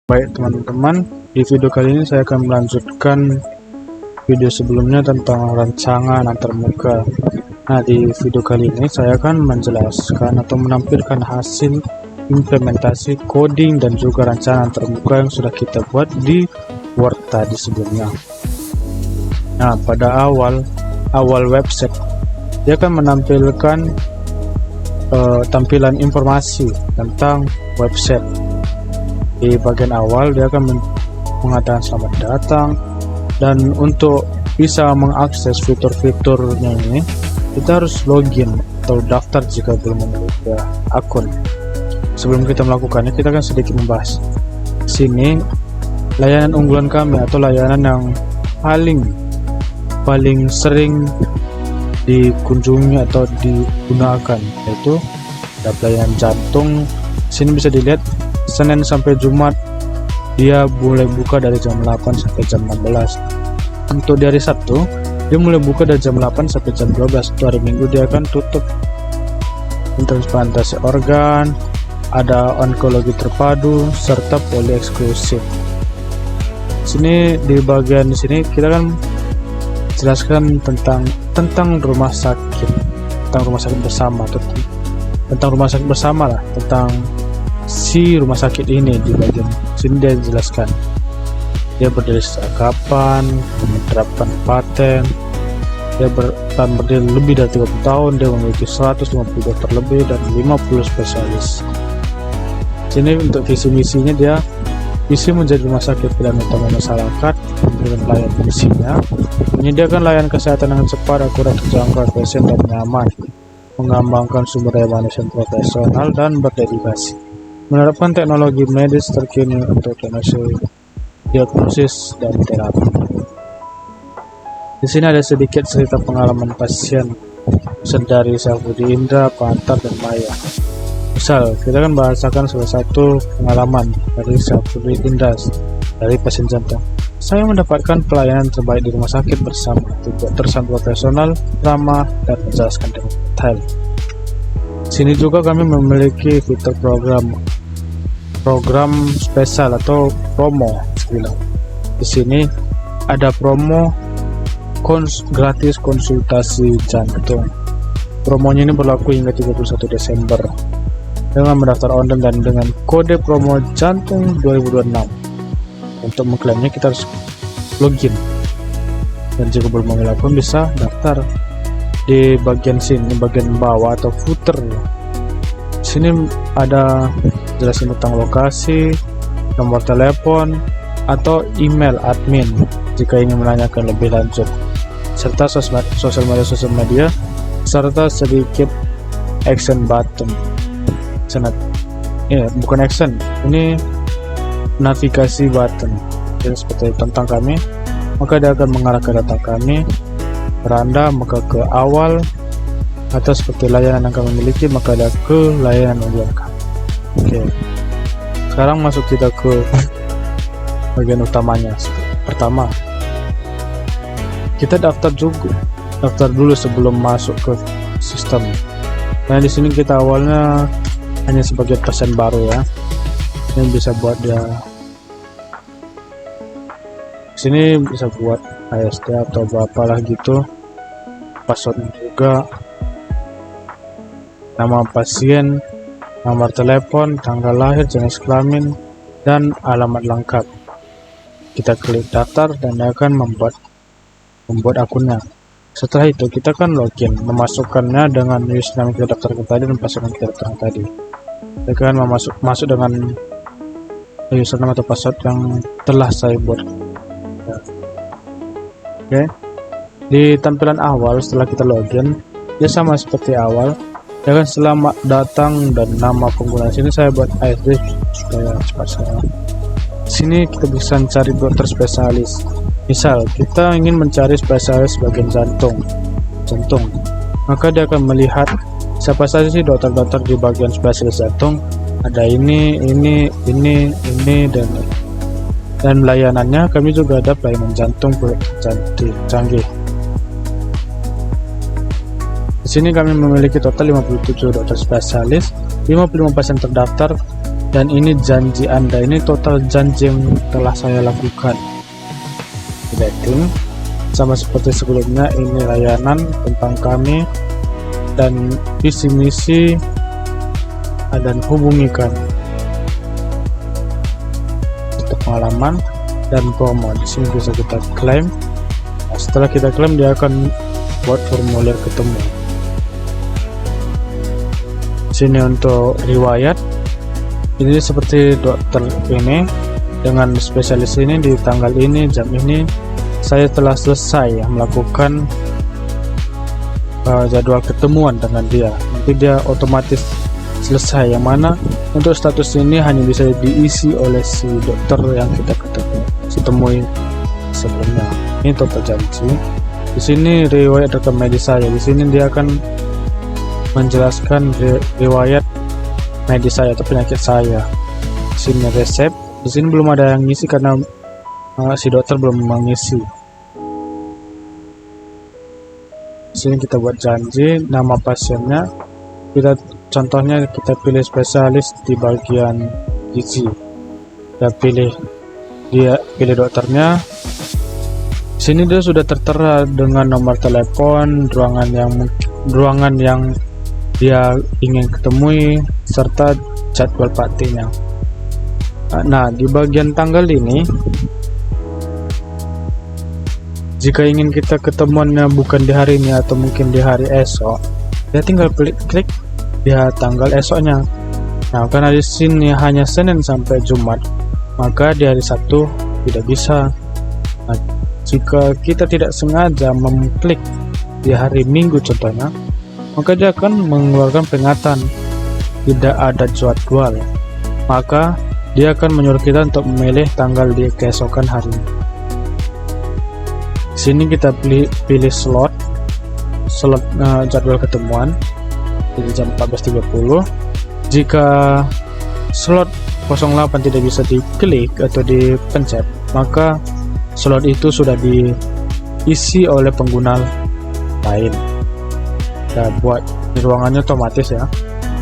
Baik teman-teman, di video kali ini saya akan melanjutkan video sebelumnya tentang rancangan antarmuka. Nah, di video kali ini saya akan menjelaskan atau menampilkan hasil implementasi coding dan juga rancangan antarmuka yang sudah kita buat di Word tadi sebelumnya. Nah, pada awal website dia akan menampilkan tampilan informasi tentang website. Di bagian awal dia akan mengatakan selamat datang, dan untuk bisa mengakses fitur-fiturnya ini kita harus login atau daftar jika belum memiliki akun. Sebelum kita melakukannya, kita akan sedikit membahas sini layanan unggulan kami atau layanan yang paling sering dikunjungi atau digunakan, yaitu layanan jantung. Sini bisa dilihat Senin sampai Jumat dia mulai buka dari jam 8 sampai jam 16. Untuk di hari Sabtu dia mulai buka dari jam 8 sampai jam 12. Untuk hari Minggu dia akan tutup. Transplantasi organ, ada onkologi terpadu, serta poli eksklusif. Sini di bagian sini kita kan jelaskan tentang rumah sakit, tentang rumah sakit bersama, tentang rumah sakit bersama lah, tentang si rumah sakit ini. Di bagian sini dia jelaskan dia berdiri sejak kapan, menerapkan paten, dia berdiri lebih dari 30 tahun, dia memiliki 150 dokter lebih dan 50 spesialis. Sini untuk visi misinya, dia visi menjadi rumah sakit pilihan utama masyarakat, memberikan pelayanan misinya menyediakan layanan kesehatan dengan cepat, akurat, terjangkau, efisien dan nyaman, mengembangkan sumber daya manusia profesional dan berdedikasi, menerapkan teknologi medis terkini untuk diagnosis dan terapi. Di sini ada sedikit cerita pengalaman pasien dari Syafudi Indra, Pantar, dan Maya. Misal, kita kan bahasakan salah satu pengalaman dari Syafudi Indra dari pasien jantung. Saya mendapatkan pelayanan terbaik di rumah sakit bersama, terkesan profesional, ramah, dan menjelaskan dengan detail. Sini juga kami memiliki fitur program spesial atau promo. Di sini ada promo gratis konsultasi jantung. Promonya ini berlaku hingga 31 Desember. Dengan mendaftar online dan dengan kode promo jantung 2026. Untuk mengklaimnya kita harus login. Dan jika belum memiliki akun, bisa daftar di bagian sini, bagian bawah atau footer. Sini ada jelasin tentang lokasi, nomor telepon, atau email admin jika ingin menanyakan lebih lanjut, serta sosial media, serta sedikit action button. Bukan action, ini navigasi button. Jadi seperti tentang kami, maka dia akan mengarah ke data kami. Beranda maka ke awal, atau seperti layanan yang kami miliki, maka ada ke layanan unggulan kami. Oke. Sekarang masuk kita ke bagian utamanya. Pertama, kita daftar dulu sebelum masuk ke sistem. Nah, di sini kita awalnya hanya sebagai pasien baru ya. Ini bisa buat dia. Sini bisa buat ASD atau apalah gitu. Password juga, nama pasien, nomor telepon, tanggal lahir, jenis kelamin, dan alamat lengkap. Kita klik daftar dan dia akan membuat akunnya. Setelah itu kita akan login, memasukkannya dengan username kita daftarkan tadi dan password kita daftarkan tadi. Kita akan masuk dengan username atau password yang telah saya buat. Oke. Di tampilan awal setelah kita login, dia sama seperti awal. Ya kan, selamat datang dan nama pengguna. Sini saya buat ASD supaya cepat saya. Sini kita bisa cari dokter spesialis. Misal kita ingin mencari spesialis bagian jantung, maka dia akan melihat siapa saja sih dokter-dokter di bagian spesialis jantung. Ada ini dan layanannya kami juga ada pelayanan jantung canggih. Di sini kami memiliki total 57 dokter spesialis, 55 pasien terdaftar, Dan ini janji Anda, ini total janji yang telah saya lakukan. Rating sama seperti sebelumnya, ini layanan tentang kami dan visi misi, dan hubungi kami. Untuk pengalaman dan promo di sini bisa kita klaim. Nah, setelah kita klaim, dia akan buat formulir ketemu. Sini untuk riwayat, ini seperti dokter ini dengan spesialis ini di tanggal ini, jam ini saya telah selesai melakukan jadwal ketemuan dengan dia. Nanti dia otomatis selesai, yang mana untuk status ini hanya bisa diisi oleh si dokter yang kita temui sebelumnya. Ini total janji. Di sini riwayat rekam medis saya. Di sini dia akan menjelaskan riwayat medis saya atau penyakit saya. Di sini resep. Di sini belum ada yang ngisi karena si dokter belum mengisi. Di sini kita buat janji, nama pasiennya. Contohnya kita pilih spesialis di bagian gizi. Kita pilih dokternya. Di sini dia sudah tertera dengan nomor telepon, ruangan yang dia ingin ketemui, serta jadwal praktiknya. Nah, di bagian tanggal ini, jika ingin kita ketemuannya bukan di hari ini atau mungkin di hari esok, dia tinggal klik di tanggal esoknya. Nah, karena di sini hanya Senin sampai Jumat, maka di hari Sabtu tidak bisa. Nah, jika kita tidak sengaja mengklik di hari Minggu contohnya, maka dia akan mengeluarkan peringatan tidak ada jadwal. Maka dia akan menyuruh kita untuk memilih tanggal di keesokan hari. Di sini kita pilih slot jadwal ketemuan di jam 14.30. Jika slot 08 tidak bisa diklik atau dipencet, maka slot itu sudah diisi oleh pengguna lain. Kita buat di ruangannya otomatis ya.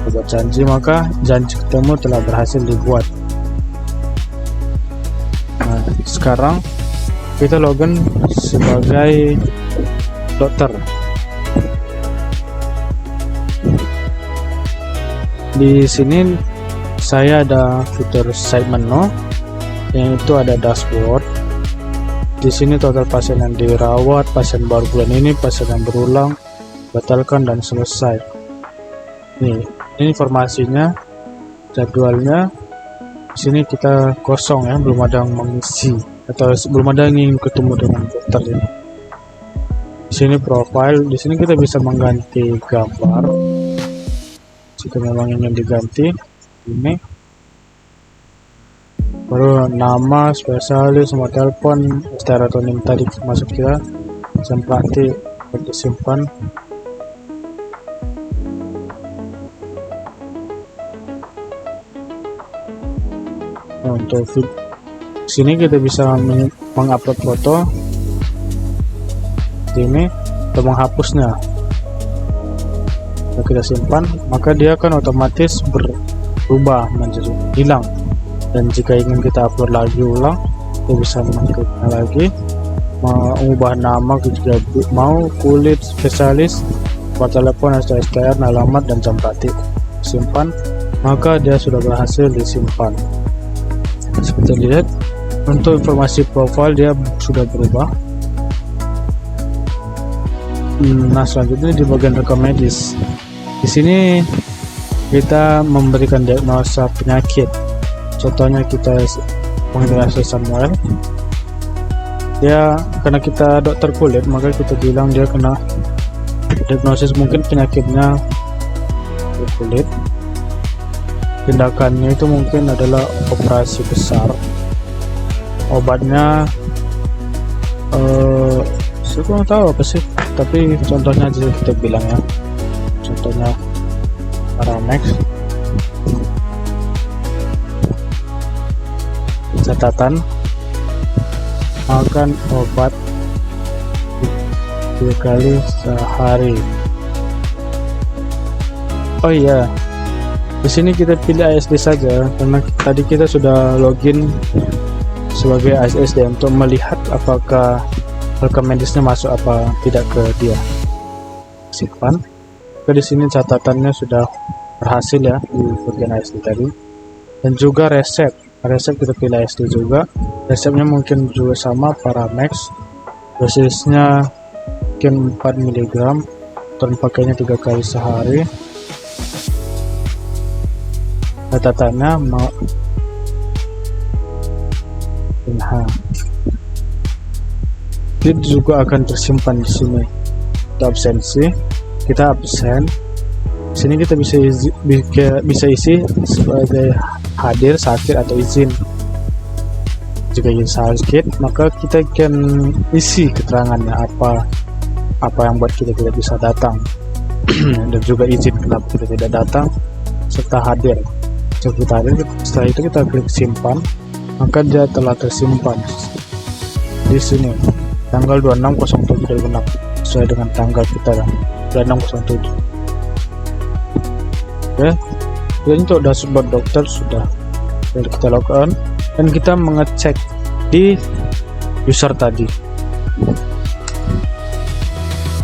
Kita buat janji, maka janji ketemu telah berhasil dibuat. Nah, sekarang kita login sebagai dokter. Di sini saya ada fitur side menu, yang itu ada dashboard. Di sini total pasien yang dirawat, pasien baru bulan ini, pasien yang berulang, batalkan dan selesai. Ini informasinya, jadwalnya. Di sini kita kosong ya, belum ada yang mengisi atau belum ada yang ingin ketemu dengan dokter ini. Di sini profile, di sini kita bisa mengganti gambar jika memang ingin diganti. Ini baru nama, spesialis, nomor telepon, stereotonim tadi masuk kita, jam praktik disimpan. Untuk sini kita bisa mengupload foto ini atau menghapusnya. Kalau kita simpan, maka dia akan otomatis berubah menjadi hilang. Dan jika ingin kita upload lagi ulang, kita bisa mengkliknya lagi, mengubah nama jika mau, kulit, spesialis, nomor telepon, STR, alamat, dan jam praktik. Simpan, maka dia sudah berhasil disimpan. Seperti dilihat, untuk informasi profil dia sudah berubah. Nah, selanjutnya di bagian rekam medis. Di sini kita memberikan diagnosa penyakit. Contohnya kita menginterogasi Samuel. Dia karena kita dokter kulit, maka kita bilang dia kena diagnosis mungkin penyakitnya kulit. Tindakannya itu mungkin adalah operasi besar. Obatnya saya kurang tahu apa sih, tapi contohnya aja kita bilang ya. Contohnya Paramex. Catatan, makan obat 2 kali sehari. Oh iya, Di sini kita pilih ASD saja karena tadi kita sudah login sebagai ASD untuk melihat apakah rekam medisnya masuk apa tidak ke dia. Simpan. Di sini catatannya sudah berhasil ya di bagian ASD tadi. Dan juga resep kita pilih ASD juga. Resepnya mungkin juga sama Paramex. Dosisnya mungkin 4 mg dan pakainya 3 kali sehari. Catatannya mau itu juga akan tersimpan di sini. Kita absensi, kita absen. Di sini kita bisa isi sebagai hadir, sakit atau izin. Jika izin sakit, maka kita akan isi keterangannya apa yang buat kita tidak bisa datang dan juga izin kenapa kita tidak datang serta hadir. Setelah itu kita klik simpan, maka dia telah tersimpan di sini tanggal 26/07/2006 sesuai dengan tanggal kita kan 26/07. Oke, jadi untuk dashboard dokter sudah. Jadi kita log on dan kita mengecek di user tadi.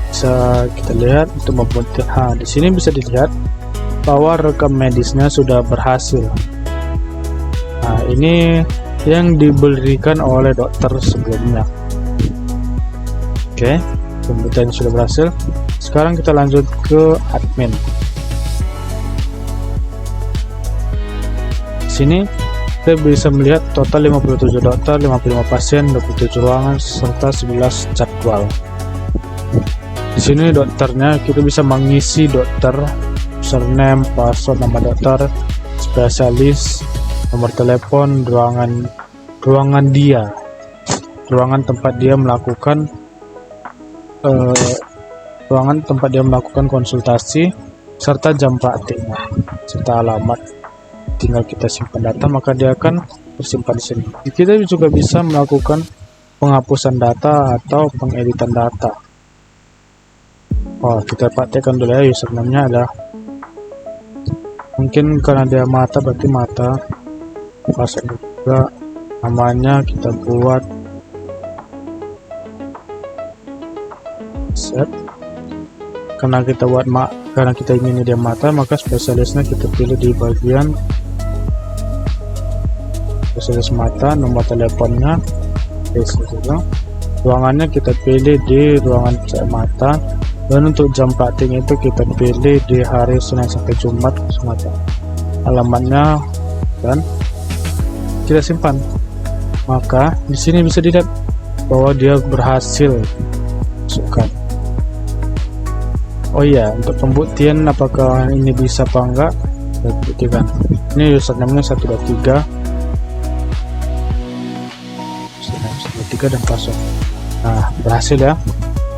Bisa kita lihat untuk membuat di sini bisa dilihat bahwa rekam medisnya sudah berhasil. Nah, ini yang diberikan oleh dokter sebelumnya. Oke, pembuktian sudah berhasil. Sekarang kita lanjut ke admin. Di sini kita bisa melihat total 57 dokter, 55 pasien, 27 ruangan serta 11 jadwal. Di sini dokternya kita bisa mengisi dokter, username, password, nama dokter, spesialis, nomor telepon, ruangan tempat dia melakukan konsultasi serta jam praktiknya serta alamat. Tinggal kita simpan data, maka dia akan tersimpan di sini. Kita juga bisa melakukan penghapusan data atau pengeditan data. Kita praktekkan dulu ya. Username-nya ada, mungkin karena dia mata berarti mata. Password juga, namanya kita buat set. Karena kita ingin dia mata, maka spesialisnya kita pilih di bagian spesialis mata. Nomor teleponnya ruangannya kita pilih di ruangan cek mata, dan untuk jam praktiknya itu kita pilih di hari Senin sampai Jumat semata. Alamatnya dan kita simpan. Maka di sini bisa dilihat bahwa dia berhasil masukkan. Oh iya, untuk pembuktian apakah ini bisa apa enggak, kita buktikan. Ini username-nya 123 dan password. Nah, berhasil ya.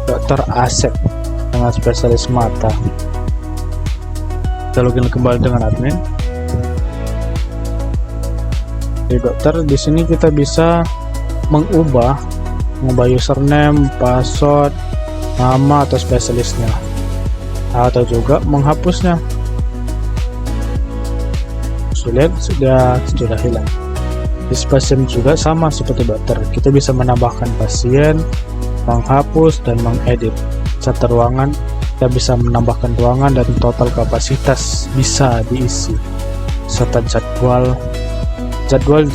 Dokter Asep dengan spesialis mata. Kita login kembali dengan admin. Di dokter, di sini kita bisa mengubah username, password, nama atau spesialisnya, atau juga menghapusnya. Sulit sudah hilang. Di pasien juga sama seperti dokter, kita bisa menambahkan pasien, menghapus dan mengedit. Serta ruangan, kita bisa menambahkan ruangan dan total kapasitas bisa diisi. Serta jadwal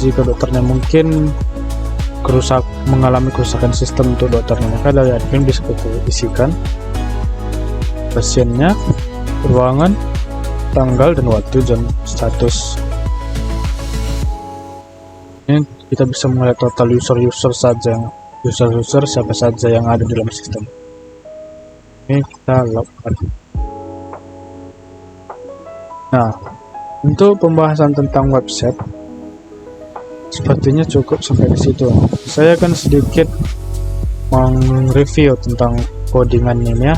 jika dokternya mungkin mengalami kerusakan sistem untuk dokternya, maka dari admin bisa kita isikan pasiennya, ruangan, tanggal dan waktu, dan status. Ini kita bisa melihat total user siapa saja yang ada di dalam sistem. Ini kita login. Nah, untuk pembahasan tentang website sepertinya cukup sampai di situ. Saya akan sedikit mereview tentang codingan ini ya.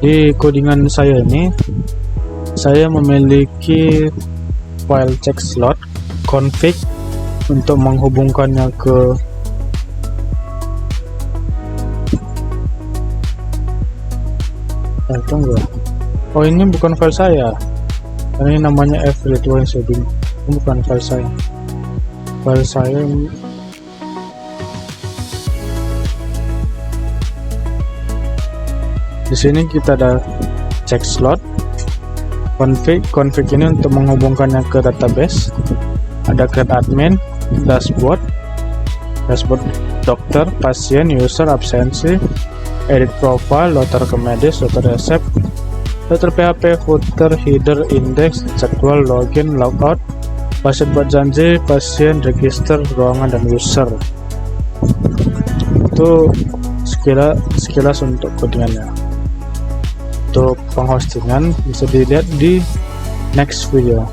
Di codingan saya ini, saya memiliki file check slot config untuk menghubungkannya ke Tunggu. Oh, ini bukan file saya. Ini namanya everyone shading. Ini bukan file saya. File saya ini. Di sini kita ada check slot, config ini untuk menghubungkannya ke database. Ada create admin, dashboard dokter, pasien, user, absensi, edit profile, loader ke medis, loader resep, loader PHP, footer, header, index, jadwal, login, logout, pasien buat janji, pasien, register, ruangan, dan user. Itu sekilas untuk codingannya. Untuk penghostingan bisa dilihat di next video.